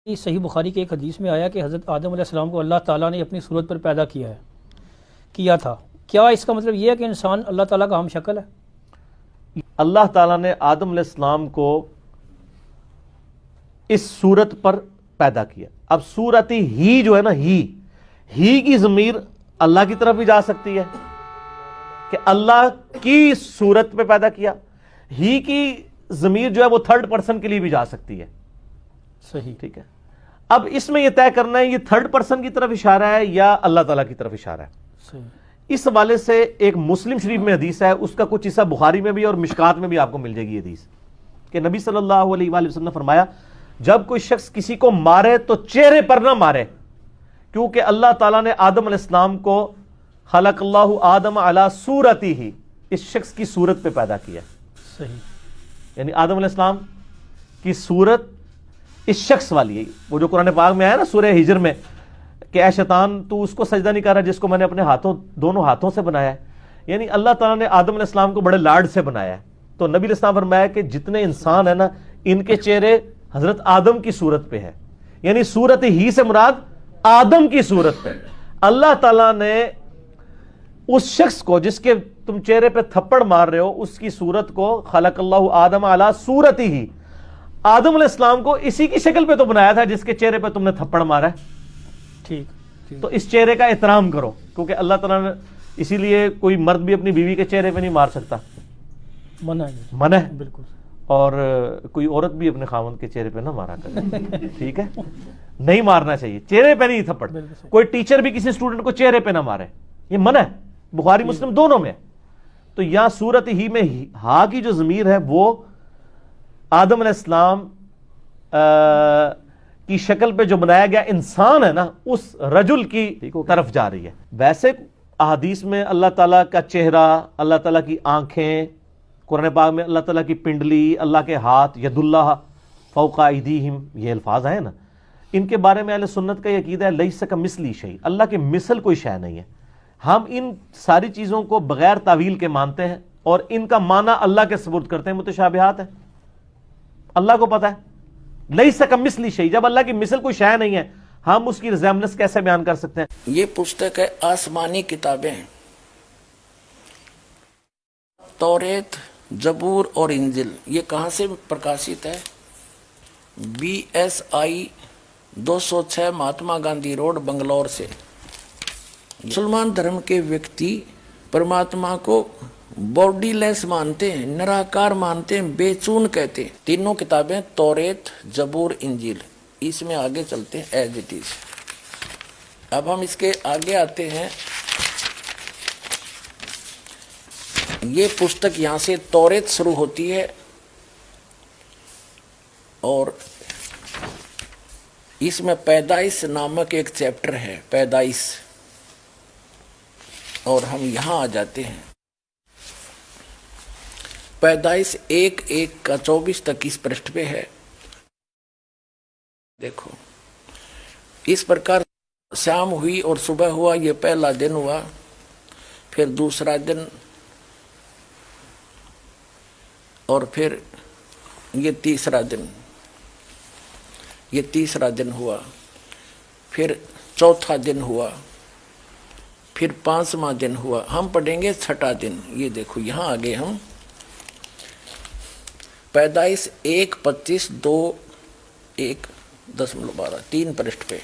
इस सही बुखारी के एक हदीस में आया कि हज़रत आदम अलैहिस्सलाम को अल्लाह ताला ने अपनी सूरत पर पैदा किया था। क्या इसका मतलब ये है कि इंसान अल्लाह ताला का हम शक्ल है? अल्लाह ताला ने आदम अलैहिस्सलाम को इस सूरत पर पैदा किया। अब सूरत ही जो है ना, ही की ज़मीर अल्लाह की तरफ भी जा सकती है कि अल्लाह की सूरत पे पैदा किया। ही की ज़मीर जो है वो थर्ड पर्सन के लिए भी जा सकती है। सही, ठीक है। अब इसमें यह तय करना है ये थर्ड पर्सन की तरफ इशारा है या अल्लाह ताला की तरफ इशारा है। सही। इस हवाले से एक मुस्लिम शरीफ में हदीस है, उसका कुछ हिस्सा बुखारी में भी और मिशकात में भी आपको मिल जाएगी हदीस कि नबी सल्लल्लाहु अलैहि वसल्लम ने फरमाया, जब कोई शख्स किसी को मारे तो चेहरे पर ना मारे, क्योंकि अल्लाह ताला ने आदम अलैहिस्सलाम को खलक़ल्लाहु आदम अला सूरतिही, इस शख्स की सूरत पे पैदा किया। सही। यानी आदम अलैहिस्सलाम की सूरत इस शख्स वाली है। वो जो कुरान पाक में आया ना सूरह हिजर में कि ऐ शैतान तू उसको सजदा नहीं कर रहा जिसको मैंने अपने दोनों हाथों से बनाया है। यानी अल्लाह ताला ने आदम अलैहिस्सलाम को बड़े लाड से बनाया है। तो नबी अलैहिस्सलाम फरमाया कि जितने इंसान है ना, इनके चेहरे हजरत आदम की सूरत पे है। यानी सूरत ही से मुराद आदम की सूरत पे। अल्लाह ताला ने उस शख्स को जिसके तुम चेहरे पे थप्पड़ मार रहे हो, उसकी सूरत को खलक़ल्लाहु आदम अला सूरतिही, आदम अलैहिस्सलाम को इसी की शक्ल पे तो बनाया था जिसके चेहरे पे तुमने थप्पड़ मारा है। ठीक। तो इस चेहरे का एहतराम करो, क्योंकि अल्लाह ताला ने, इसीलिए कोई मर्द भी अपनी बीवी के चेहरे पे नहीं मार सकता, मना है बिल्कुल। और कोई औरत भी अपने खामद के चेहरे पे ना मारा करे। ठीक है, नहीं मारना चाहिए, चेहरे पे नहीं थप्पड़। कोई टीचर भी किसी स्टूडेंट को चेहरे पे ना मारे, ये मना है, बुखारी मुस्लिम दोनों में। तो यहां सूरत ही में हा की जो जमीर है वो आदम अलैहिस्सलाम की शक्ल पे जो बनाया गया इंसान है ना, उस रजुल की तरफ जा रही है। वैसे अहादीस में अल्लाह ताला का चेहरा, अल्लाह ताला की आंखें, कुरान पाक में अल्लाह ताला की पिंडली, अल्लाह के हाथ, यदुल्लाह फौका अयदीहिम, ये अल्फाज है ना, इनके बारे में अहले सुन्नत का अकीदा है लैसा कमिस्ली शै, अल्लाह के मिसल कोई शय नहीं है। हम इन सारी चीज़ों को बगैर तावील के मानते हैं और इनका माना अल्लाह के सुपुर्द करते हैं। मुतशाबिहात है, अल्लाह को पता है। लैसा कमिस्ली शै, जब अल्लाह की मिसल कोई शय नहीं है, हम उसकी रिज़ेम्बलेंस कैसे बयान कर सकते हैं? ये पुस्तक है आसमानी किताबें, तौरेत, जबूर और इंजिल। ये कहाँ से प्रकाशित है? BSI 206 महात्मा गांधी रोड, बंगलौर से। मुसलमान धर्म के व्यक्ति परमात्मा को बॉडीलेस मानते हैं, निराकार मानते हैं, बेचून कहते हैं। तीनों किताबें तौरेत, जबूर, इंजिल। इसमें आगे चलते हैं एज इट इज। अब हम इसके आगे आते हैं। ये पुस्तक यहां से तौरेत शुरू होती है और इसमें पैदाइश नामक एक चैप्टर है, पैदाइश। और हम यहां आ जाते हैं। पैदाइश 1:1 का 24 तक इस पृष्ठ पे है। देखो, इस प्रकार शाम हुई और सुबह हुआ, ये पहला दिन हुआ। फिर दूसरा दिन, और फिर ये तीसरा दिन, ये तीसरा दिन हुआ। फिर चौथा दिन हुआ, फिर पांचवा दिन हुआ। हम पढ़ेंगे छठा दिन। ये देखो यहां आगे हम पैदाइश 1:25-2:1.12 3 पृष्ठ पे।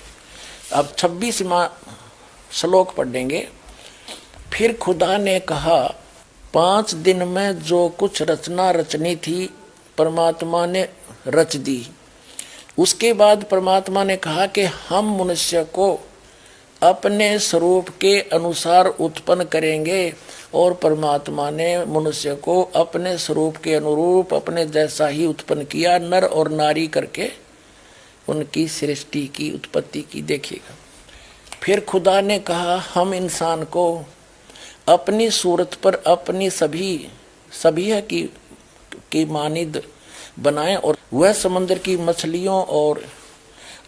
अब 26वां श्लोक पढ़ेंगे। फिर खुदा ने कहा, 5 दिन में जो कुछ रचना रचनी थी परमात्मा ने रच दी। उसके बाद परमात्मा ने कहा कि हम मनुष्य को अपने स्वरूप के अनुसार उत्पन्न करेंगे। और परमात्मा ने मनुष्य को अपने स्वरूप के अनुरूप अपने जैसा ही उत्पन्न किया, नर और नारी करके उनकी सृष्टि की, उत्पत्ति की। देखिएगा, फिर खुदा ने कहा, हम इंसान को अपनी सूरत पर अपनी सभी की मानिद बनाएं और वह समंदर की मछलियों और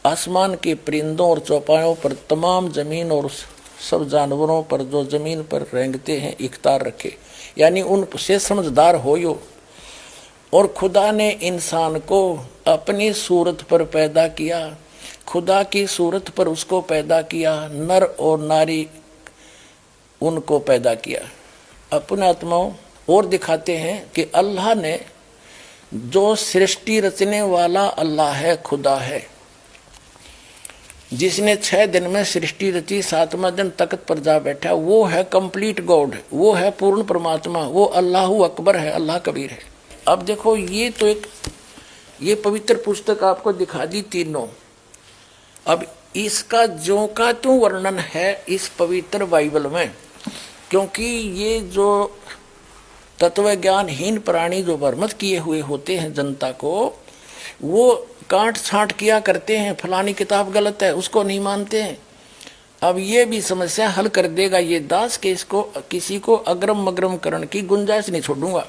आसमान के परिंदों और चौपायों पर, तमाम जमीन और सब जानवरों पर जो जमीन पर रेंगते हैं, इख्तियार रखे। यानी उनसे समझदार होयो। और खुदा ने इंसान को अपनी सूरत पर पैदा किया, खुदा की सूरत पर उसको पैदा किया, नर और नारी उनको पैदा किया। अपने आत्माओं और दिखाते हैं कि अल्लाह ने जो सृष्टि रचने वाला अल्लाह है, खुदा है, जिसने 6 दिन में सृष्टि रची, 7वां दिन तख्त पर जा बैठा, वो है कंप्लीट गॉड, वो है पूर्ण परमात्मा, वो अल्लाहु अकबर है, अल्लाह कबीर है। अब देखो ये तो ये पवित्र पुस्तक आपको दिखा दी तीनों। अब इसका ज्यों का त्यों वर्णन है इस पवित्र बाइबल में, क्योंकि ये जो तत्व ज्ञानहीन प्राणी जो भ्रमित किए हुए होते हैं जनता को, वो काट छांट किया करते हैं, फलानी किताब गलत है, उसको नहीं मानते हैं। अब ये भी समस्या हल कर देगा ये दास के इसको किसी को अग्रम मग्रम करने की गुंजाइश नहीं छोड़ूंगा।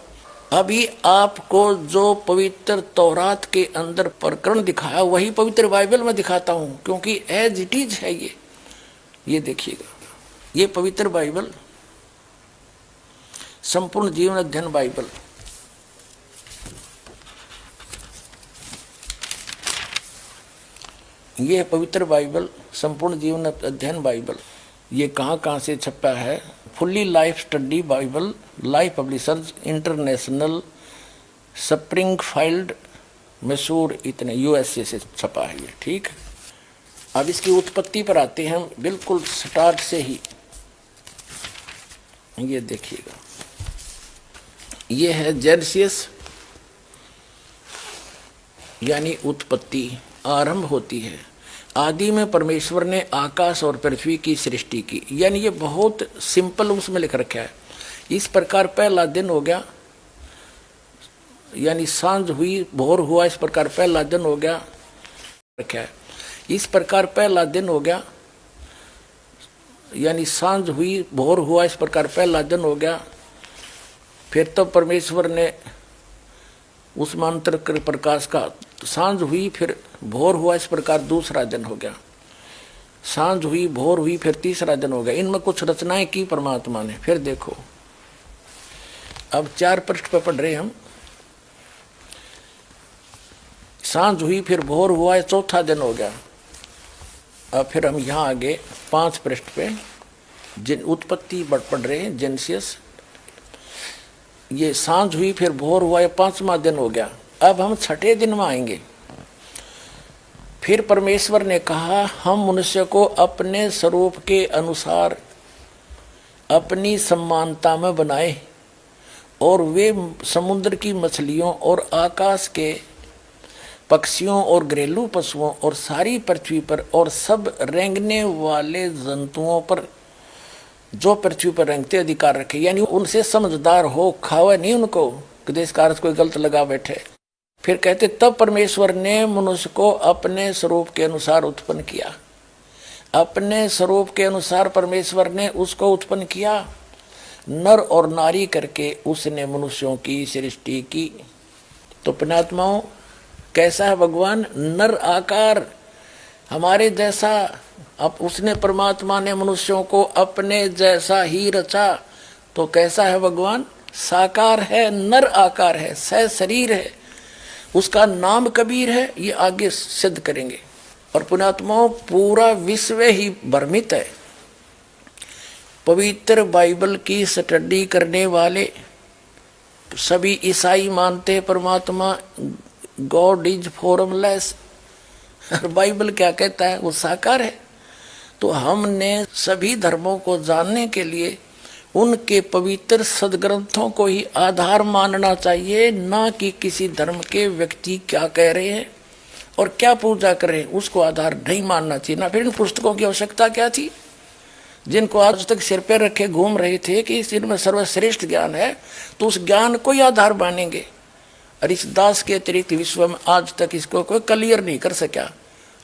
अभी आपको जो पवित्र तौरात के अंदर प्रकरण दिखाया वही पवित्र बाइबल में दिखाता हूं, क्योंकि एज इट इज है ये देखिएगा, ये पवित्र बाइबल, संपूर्ण जीवन अध्ययन बाइबल, ये है पवित्र बाइबल, संपूर्ण जीवन अध्ययन बाइबल। ये कहाँ से छपा है? Fully life study Bible, life publishers international, Springfield, Mysore, इतने यूएसए से छपा है ये। ठीक, अब इसकी उत्पत्ति पर आते हैं बिल्कुल स्टार्ट से ही। ये देखिएगा, ये है जेनेसिस, यानी उत्पत्ति, आरंभ होती है। आदि में परमेश्वर ने आकाश और पृथ्वी की सृष्टि की, यानी ये बहुत सिंपल उसमें लिख रखा है। इस प्रकार पहला दिन हो गया, यानी सांझ हुई भोर हुआ, इस प्रकार पहला दिन हो गया, रखा है। इस प्रकार पहला दिन हो गया, यानी सांझ हुई भोर हुआ, इस प्रकार पहला दिन हो गया। फिर तो परमेश्वर ने उस मंत्र के प्रकाश का, सांझ हुई फिर भोर हुआ, इस प्रकार दूसरा दिन हो गया। सांझ हुई भोर हुई फिर तीसरा दिन हो गया। इनमें कुछ रचनाएं की परमात्मा ने। फिर देखो, अब 4 पृष्ठ पे पढ़ रहे हम। सांझ हुई फिर भोर हुआ, ये चौथा दिन हो गया। अब फिर हम यहाँ आगे 5 पृष्ठ पे जिन उत्पत्ति पढ़ रहे हैं, जेनेसिस। ये सांझ हुई फिर भोर हुआ, ये 5वां दिन हो गया। अब हम 6ठे दिन में आएंगे। फिर परमेश्वर ने कहा, हम मनुष्य को अपने स्वरूप के अनुसार अपनी समानता में बनाए, और वे समुद्र की मछलियों और आकाश के पक्षियों और घरेलू पशुओं और सारी पृथ्वी पर और सब रेंगने वाले जंतुओं पर जो पृथ्वी पर रेंगते अधिकार रखे। यानी उनसे समझदार हो, खावे नहीं उनको कि देश का अर्थ कोई गलत लगा बैठे। फिर कहते, तब परमेश्वर ने मनुष्य को अपने स्वरूप के अनुसार उत्पन्न किया। अपने स्वरूप के अनुसार परमेश्वर ने उसको उत्पन्न किया, नर और नारी करके उसने मनुष्यों की सृष्टि की। तो पुण्यात्माओं, कैसा है भगवान? नर आकार, हमारे जैसा। अब उसने, परमात्मा ने मनुष्यों को अपने जैसा ही रचा। तो कैसा है भगवान? साकार है, नर आकार है, सशरीर है। उसका नाम कबीर है, ये आगे सिद्ध करेंगे। और पुण्यात्माओं, पूरा विश्व ही भ्रमित है। पवित्र बाइबल की स्टडी करने वाले सभी ईसाई मानते हैं परमात्मा गॉड इज फॉर्मलेस। बाइबल क्या कहता है? वो साकार है। तो हमने सभी धर्मों को जानने के लिए उनके पवित्र सदग्रंथों को ही आधार मानना चाहिए, ना कि किसी धर्म के व्यक्ति क्या कह रहे हैं और क्या पूजा कर रहे हैं उसको आधार नहीं मानना चाहिए। ना फिर इन पुस्तकों की आवश्यकता क्या थी, जिनको आज तक सिर पर रखे घूम रहे थे कि इनमें सर्वश्रेष्ठ ज्ञान है, तो उस ज्ञान को ही आधार मानेंगे। और इस दास के अतिरिक्त विश्व में आज तक इसको कोई क्लियर नहीं कर सका।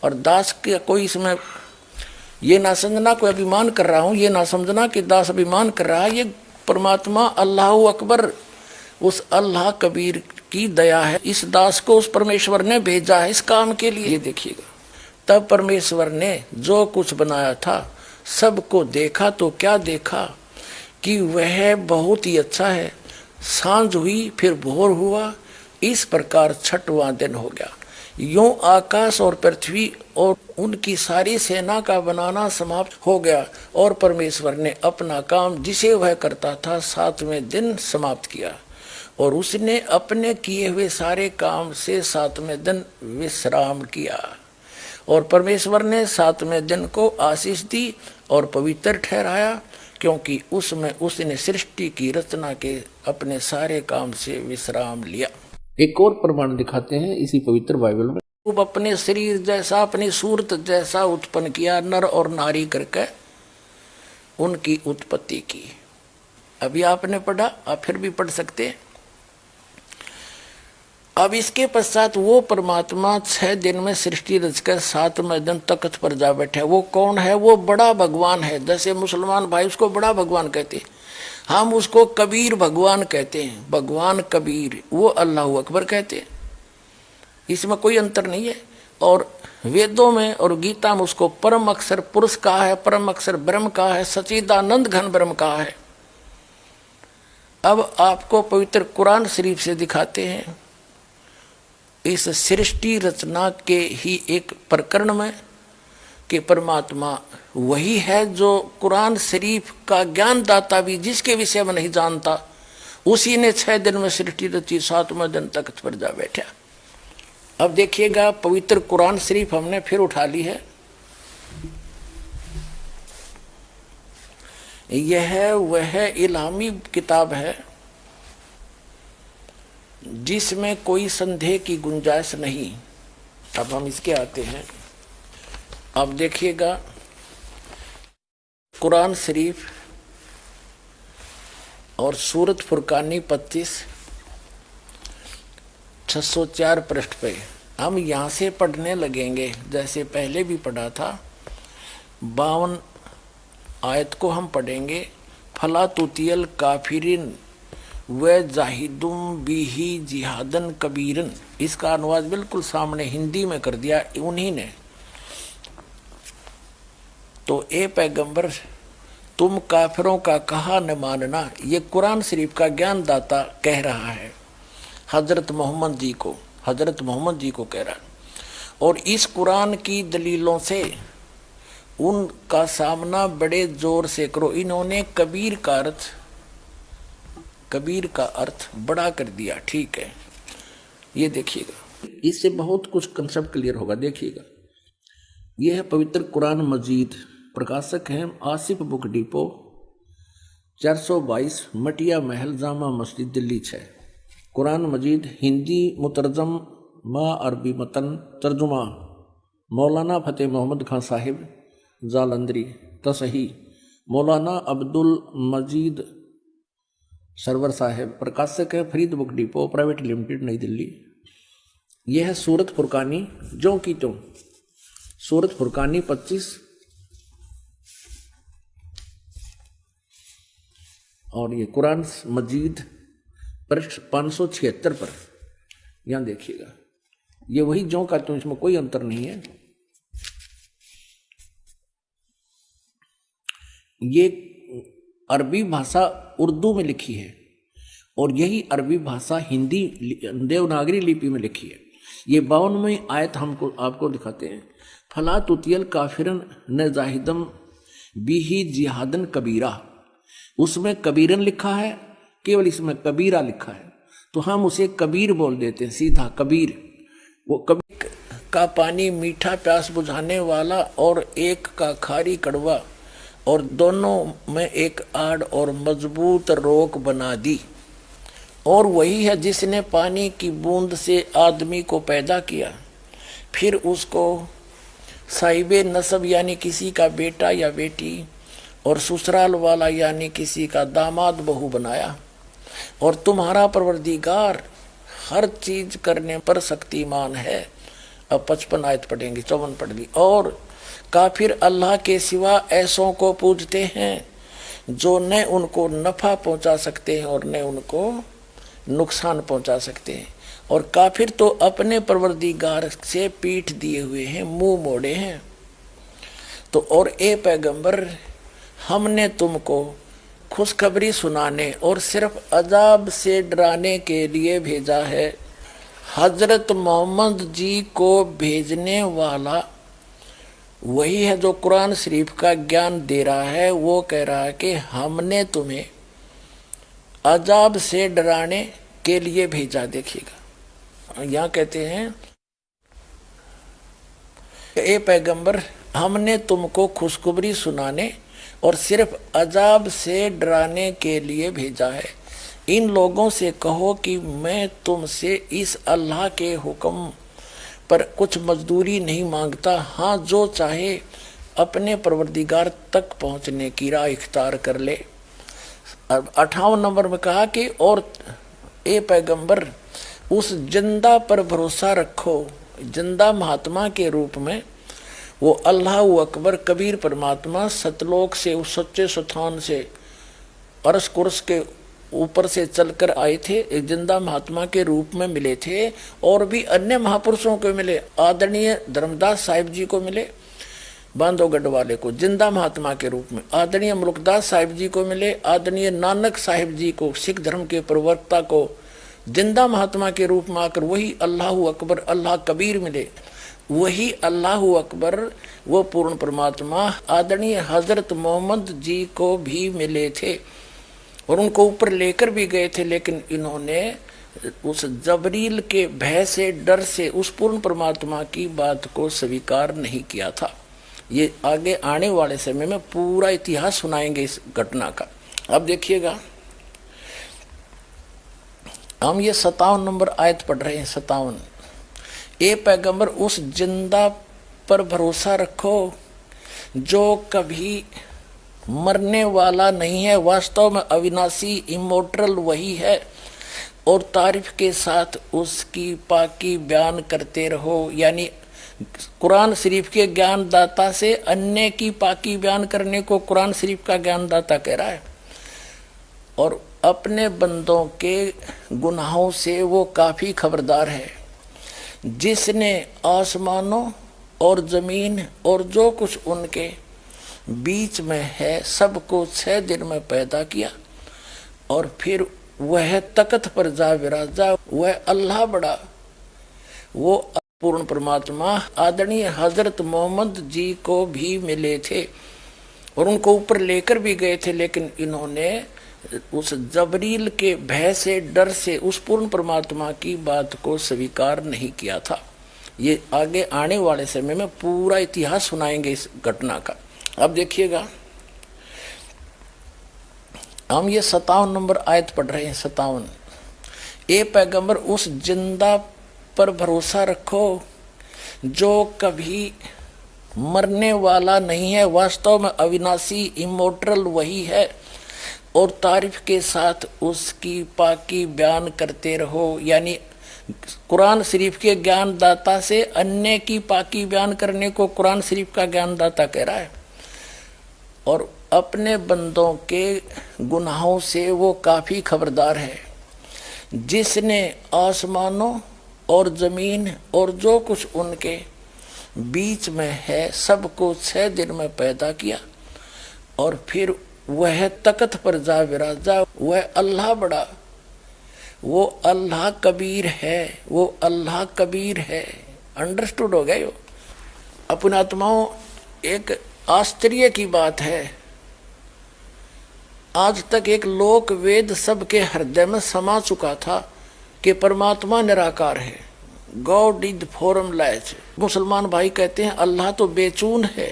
और दास के कोई इसमें ये ना समझना कोई अभिमान कर रहा हूँ, ये ना समझना कि दास अभिमान कर रहा है। ये परमात्मा अल्लाह अकबर, उस अल्लाह कबीर की दया है। इस दास को उस परमेश्वर ने भेजा है इस काम के लिए। ये देखिएगा, तब परमेश्वर ने जो कुछ बनाया था सबको देखा, तो क्या देखा कि वह बहुत ही अच्छा है। सांझ हुई फिर भोर हुआ, इस प्रकार 6वां दिन हो गया। यूं आकाश और पृथ्वी और उनकी सारी सेना का बनाना समाप्त हो गया और परमेश्वर ने अपना काम जिसे वह करता था 7वें दिन समाप्त किया और उसने अपने किए हुए सारे काम से 7वें दिन विश्राम किया। और परमेश्वर ने 7वें दिन को आशीष दी और पवित्र ठहराया, क्योंकि उसमें उसने सृष्टि की रचना के अपने सारे काम से विश्राम लिया। एक और प्रमाण दिखाते हैं इसी पवित्र बाइबल में। खूब अपने शरीर जैसा, अपनी सूरत जैसा उत्पन्न किया, नर और नारी करके उनकी उत्पत्ति की। अभी आपने पढ़ा, आप फिर भी पढ़ सकते हैं। अब इसके पश्चात वो परमात्मा 6 दिन में सृष्टि रचकर 7वें दिन तख्त पर जा बैठा। वो कौन है? वो बड़ा भगवान है। जैसे मुसलमान भाई उसको बड़ा भगवान कहते हैं, हम उसको कबीर भगवान कहते हैं। भगवान कबीर, वो अल्लाह अकबर कहते हैं। इसमें कोई अंतर नहीं है। और वेदों में और गीता में उसको परम अक्षर पुरुष कहा है, परम अक्षर ब्रह्म कहा है, सच्चिदानंद घन ब्रह्म कहा है। अब आपको पवित्र कुरान शरीफ से दिखाते हैं इस सृष्टि रचना के ही एक प्रकरण में कि परमात्मा वही है जो कुरान शरीफ का ज्ञान दाता भी जिसके विषय में नहीं जानता, उसी ने 6 दिन में सृष्टि रची, 7वें दिन तख्त पर जा बैठा। अब देखिएगा, पवित्र कुरान शरीफ हमने फिर उठा ली है। यह वह इल्हामी किताब है जिसमें कोई संदेह की गुंजाइश नहीं। अब हम इसके आते हैं। अब देखिएगा, कुरान शरीफ और सूरत फुरकानी 25 604 पृष्ठ पे हम यहाँ से पढ़ने लगेंगे। जैसे पहले भी पढ़ा था, 52 आयत को हम पढ़ेंगे। फला तुतियल काफिरिन व जाहिदुम बिही जिहादन कबीरन। इसका अनुवाद बिल्कुल सामने हिंदी में कर दिया उन्हीं ने। तो ए पैगंबर, तुम काफिरों का कहा न मानना, ये कुरान शरीफ का ज्ञान दाता कह रहा है हजरत मोहम्मद जी को, हजरत मोहम्मद जी को कह रहा है। और इस कुरान की दलीलों से उनका सामना बड़े जोर से करो। इन्होंने कबीर का अर्थ बड़ा कर दिया। ठीक है, ये देखिएगा, इससे बहुत कुछ कंसेप्ट क्लियर होगा। देखिएगा, यह है पवित्र कुरान मजीद। प्रकाशक हैं आसिफ बुक डिपो, 422 मटिया महल, जामा मस्जिद, दिल्ली 6। कुरान मजीद हिंदी मुतरजम मा अरबी मतन, तर्जुमा मौलाना फतेह मोहम्मद खान साहिब जालंधरी, तसही मौलाना अब्दुल मजीद सरवर साहिब। प्रकाशक है Farid book depot private limited, नई दिल्ली। यह है सूरत फुरकानी, जो की त्यों सूरत फुरकानी 25 और ये कुरान मजीद पृष्ठ 576 पर। यहां देखिएगा, ये वही जो का त्यों, इसमें कोई अंतर नहीं है। ये अरबी भाषा उर्दू में लिखी है और यही अरबी भाषा हिंदी देवनागरी लिपि में लिखी है। ये 52वें आयत हमको आपको दिखाते हैं। फला तुतियल काफिरन न जाहिदम बिही जिहादन कबीरा। उसमें कबीरन लिखा है, केवल इसमें कबीरा लिखा है, तो हम उसे कबीर बोल देते हैं, सीधा कबीर। वो कबीर का पानी मीठा प्यास बुझाने वाला और एक का खारी कड़वा, और दोनों में एक आड़ और मजबूत रोक बना दी। और वही है जिसने पानी की बूंद से आदमी को पैदा किया, फिर उसको साहिबे नसब यानी किसी का बेटा या बेटी, और ससुराल वाला यानी किसी का दामाद बहू बनाया। और तुम्हारा परवरदिगार हर चीज करने पर शक्तिमान है। अब 55 आयत पढ़ेंगे, 54 पढ़ ली। और काफिर अल्लाह के सिवा ऐसों को पूजते हैं जो न उनको नफा पहुंचा सकते हैं और न उनको नुकसान पहुंचा सकते हैं। और काफिर तो अपने परवरदिगार से पीठ दिए हुए हैं, मुंह मोड़े हैं। तो और ए पैगंबर, हमने तुमको खुशखबरी सुनाने और सिर्फ अजाब से डराने के लिए भेजा है। हजरत मोहम्मद जी को भेजने वाला वही है जो कुरान शरीफ का ज्ञान दे रहा है। वो कह रहा है कि हमने तुम्हें अजाब से डराने के लिए भेजा। देखिएगा यहाँ कहते हैं, ए पैगंबर, हमने तुमको खुशखबरी सुनाने और सिर्फ अजाब से डराने के लिए भेजा है। इन लोगों से कहो कि मैं तुमसे इस अल्लाह के हुक्म पर कुछ मजदूरी नहीं मांगता। हाँ, जो चाहे अपने परवरदिगार तक पहुंचने की राह इख्तियार कर ले। अब 58 नंबर में कहा कि और ए पैगंबर, उस जिंदा पर भरोसा रखो। जिंदा महात्मा के रूप में वो अल्लाह अकबर कबीर परमात्मा सतलोक से, उस सच्चे स्थान से, अरस कुर्स के ऊपर से चलकर आए थे। एक जिंदा महात्मा के रूप में मिले थे और भी अन्य महापुरुषों को मिले। आदरणीय धर्मदास साहिब जी को मिले, बांधवगढ़ वाले को जिंदा महात्मा के रूप में। आदरणीय मुल्कदास साहिब जी को मिले। आदरणीय नानक साहिब जी को, सिख धर्म के प्रवक्ता को, जिंदा महात्मा के रूप में आकर वही अल्लाह अकबर, अल्लाह कबीर मिले। वही अल्लाह अकबर, वो पूर्ण परमात्मा आदरणीय हजरत मोहम्मद जी को भी मिले थे और उनको ऊपर लेकर भी गए थे। लेकिन इन्होंने उस जबरील के भय से, डर से उस पूर्ण परमात्मा की बात को स्वीकार नहीं किया था। ये आगे आने वाले समय में पूरा इतिहास सुनाएंगे इस घटना का। अब देखिएगा, हम ये 57 नंबर आयत पढ़ रहे हैं। 57, ए पैगंबर, उस जिंदा पर भरोसा रखो जो कभी मरने वाला नहीं है। वास्तव में अविनाशी, इमोर्टल वही है और तारीफ के साथ उसकी पाकी बयान करते रहो। यानी कुरान शरीफ के ज्ञानदाता से अन्य की पाकी बयान करने को कुरान शरीफ का ज्ञानदाता कह रहा है। और अपने बंदों के गुनाहों से वो काफ़ी खबरदार है। जिसने आसमानों और ज़मीन और जो कुछ उनके बीच में है सबको 6 दिन में पैदा किया और फिर वह तख्त पर जा विराजा। वह अल्लाह बड़ा, वो पूर्ण परमात्मा आदरणीय हजरत मोहम्मद जी को भी मिले थे और उनको ऊपर लेकर भी गए थे। लेकिन इन्होंने उस जबरील के भय से, डर से उस पूर्ण परमात्मा की बात को स्वीकार नहीं किया था। ये आगे आने वाले समय में पूरा इतिहास सुनाएंगे इस घटना का। अब देखिएगा, हम ये 57 नंबर आयत पढ़ रहे हैं। 57, ए पैगंबर, उस जिंदा पर भरोसा रखो जो कभी मरने वाला नहीं है। वास्तव में अविनाशी, इमोर्टल वही है और तारीफ के साथ उसकी पाकी बयान करते रहो। यानी कुरान शरीफ के ज्ञानदाता से अन्य की पाकी बयान करने को कुरान शरीफ का ज्ञानदाता कह रहा है। और अपने बंदों के गुनाहों से वो काफ़ी खबरदार है। जिसने आसमानों और ज़मीन और जो कुछ उनके बीच में है सबको 6 दिन में पैदा किया और फिर वह तख्त पर जा विराजा। वह अल्लाह बड़ा, वो अल्लाह कबीर है, वो अल्लाह कबीर है। अंडरस्टूड हो गया यो? अपने आत्माओं, एक आश्चर्य की बात है, आज तक एक लोक वेद सबके हृदय में समा चुका था कि परमात्मा निराकार है। God is formless. मुसलमान भाई कहते हैं अल्लाह तो बेचून है,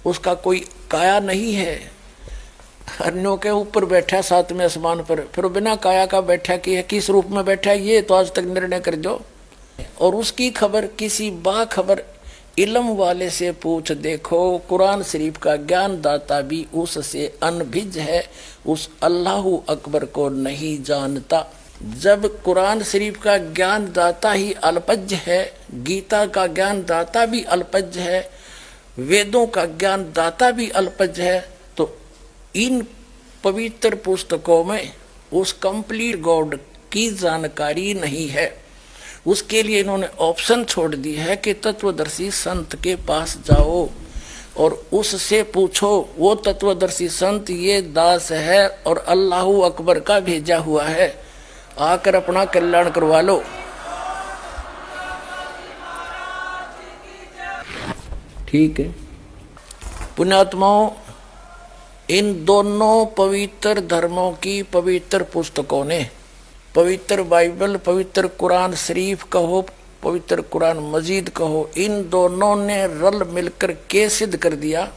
उसका कोई काया नहीं है, हरनों के ऊपर बैठा 7वें आसमान पर, फिर बिना काया का बैठा कि है, किस रूप में बैठा है ये तो आज तक निर्णय कर दो। और उसकी खबर किसी बाखबर इल्म वाले से पूछ देखो। कुरान शरीफ का ज्ञानदाता भी उससे अनभिज्ञ है, उस अल्लाह अकबर को नहीं जानता। जब कुरान शरीफ का ज्ञानदाता ही अल्पज्ञ है, गीता का ज्ञानदाता भी अल्पज्ञ है, वेदों का ज्ञानदाता भी अल्पज्ञ है, तो इन पवित्र पुस्तकों में उस कंप्लीट गॉड की जानकारी नहीं है। उसके लिए इन्होंने ऑप्शन छोड़ दी है कि तत्वदर्शी संत के पास जाओ और उससे पूछो। वो तत्वदर्शी संत ये दास है और अल्लाह अकबर का भेजा हुआ है, आकर अपना कल्याण करवा लो। ठीक है पुण्यात्माओं, इन दोनों पवित्र धर्मों की पवित्र पुस्तकों ने, पवित्र बाइबल, पवित्र कुरान शरीफ कहो, पवित्र कुरान मजीद कहो, इन दोनों ने रल मिलकर के सिद्ध कर दिया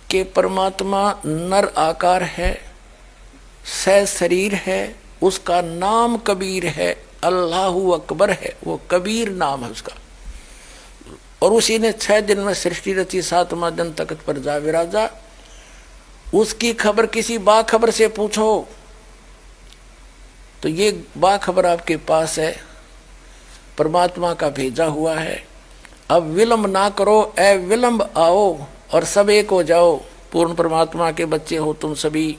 कि परमात्मा नर आकार है, सह शरीर है, उसका नाम कबीर है, अल्लाहु अकबर है, वो कबीर नाम है उसका। और उसी ने 6 दिन में सृष्टि रची, 7वां दिन तख्त पर जा विराजा। उसकी खबर किसी बाखबर से पूछो तो ये बाखबर आपके पास है, परमात्मा का भेजा हुआ है। अब विलंब ना करो, ए विलंब आओ और सब एक हो जाओ। पूर्ण परमात्मा के बच्चे हो तुम सभी।